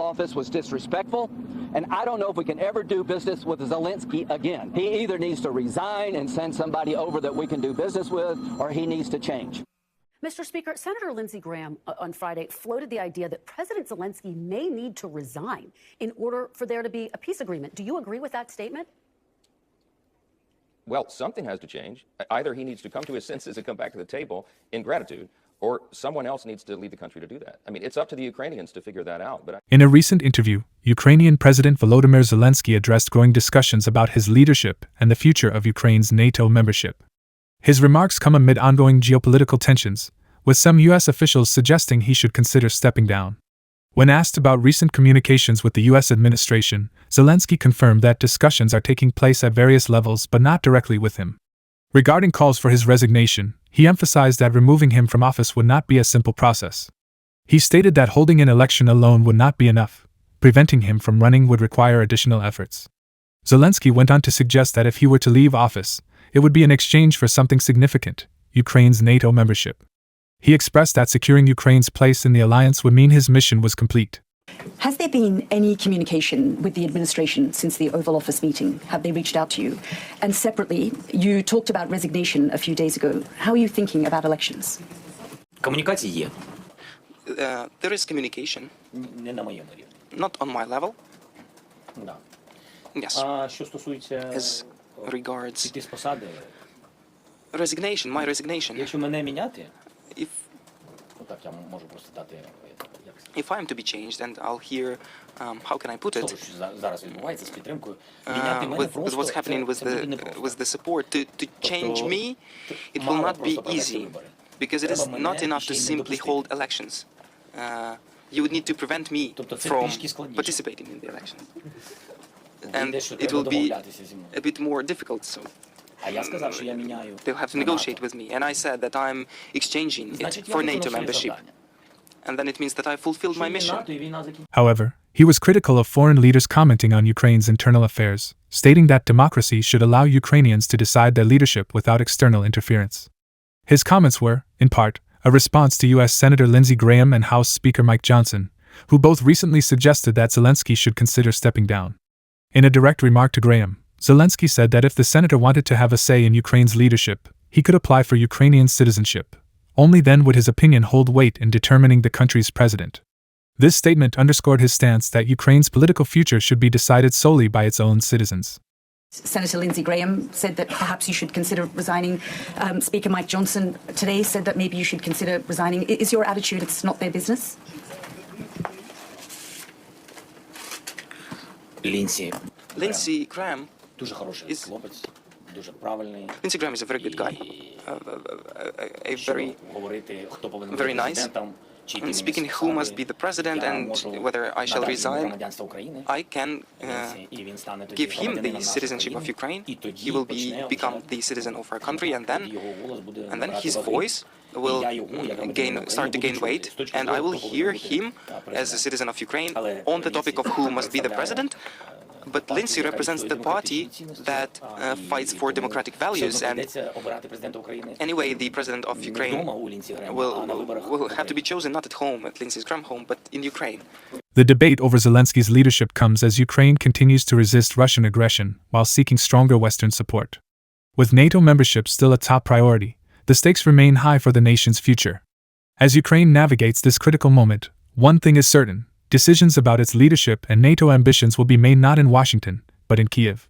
office was disrespectful, and I don't know if we can ever do business with Zelenskyy again. He either needs to resign and send somebody over that we can do business with, or he needs to change. Mr. Speaker, Senator Lindsey Graham on Friday floated the idea that President Zelenskyy may need to resign in order for there to be a peace agreement. Do you agree with that statement? Well, something has to change. Either he needs to come to his senses and come back to the table in gratitude, or someone else needs to lead the country to do that. I mean, it's up to the Ukrainians to figure that out. In a recent interview, Ukrainian President Volodymyr Zelenskyy addressed growing discussions about his leadership and the future of Ukraine's NATO membership. His remarks come amid ongoing geopolitical tensions, with some U.S. officials suggesting he should consider stepping down. When asked about recent communications with the U.S. administration, Zelenskyy confirmed that discussions are taking place at various levels but not directly with him. Regarding calls for his resignation, he emphasized that removing him from office would not be a simple process. He stated that holding an election alone would not be enough. Preventing him from running would require additional efforts. Zelenskyy went on to suggest that if he were to leave office, it would be in exchange for something significant: Ukraine's NATO membership. He expressed that securing Ukraine's place in the alliance would mean his mission was complete. Has there been any communication with the administration since the Oval Office meeting? Have they reached out to you? And separately, you talked about resignation a few days ago. How are you thinking about elections? Комунікації є. There is communication. Не на моєму рівні. Not on my level. Да. Yes. А що стосується As regards піти з посади, resignation, my resignation. якщо мене міняти, If отак я можу просто дати, як if I'm to be changed, and I'll hear, how can I put того, it? що зараз відбувається з підтримкою, міняти мене With просто, what's happening with це буде непросто. the support to change me, it will not be easy, because it is not enough to simply hold elections. You would need to prevent me from participating in the elections, and it will be a bit more difficult. So А я сказав, що я міняю. they'll have to negotiate with me, and I said that I'm exchanging it for NATO membership, and then it means that I fulfilled my mission. However, he was critical of foreign leaders commenting on Ukraine's internal affairs, stating that democracy should allow Ukrainians to decide their leadership without external interference. His comments were, in part, a response to U.S. Senator Lindsey Graham and House Speaker Mike Johnson, who both recently suggested that Zelenskyy should consider stepping down. In a direct remark to Graham, Zelenskyy said that if the senator wanted to have a say in Ukraine's leadership, he could apply for Ukrainian citizenship. Only then would his opinion hold weight in determining the country's president. This statement underscored his stance that Ukraine's political future should be decided solely by its own citizens. Senator Lindsey Graham said that perhaps you should consider resigning. Speaker Mike Johnson today said that maybe you should consider resigning. Is your attitude it's not their business? Lindsey Graham Дуже хороший хлопець, дуже правильний. Lindsey Graham is a very good guy, a very nice. And speaking who must be the president and whether I shall resign, I can give him the citizenship of Ukraine. He will become the citizen of our country, and then his voice will start to gain weight, and I will hear him as a citizen of Ukraine on the topic of who must be the president. But Lindsey represents the party that fights for democratic values, and anyway, the president of Ukraine will have to be chosen not at home, at Lindsey Graham's home, but in Ukraine. The debate over Zelensky's leadership comes as Ukraine continues to resist Russian aggression while seeking stronger Western support. With NATO membership still a top priority, the stakes remain high for the nation's future. As Ukraine navigates this critical moment, one thing is certain: decisions about its leadership and NATO ambitions will be made not in Washington, but in Kyiv.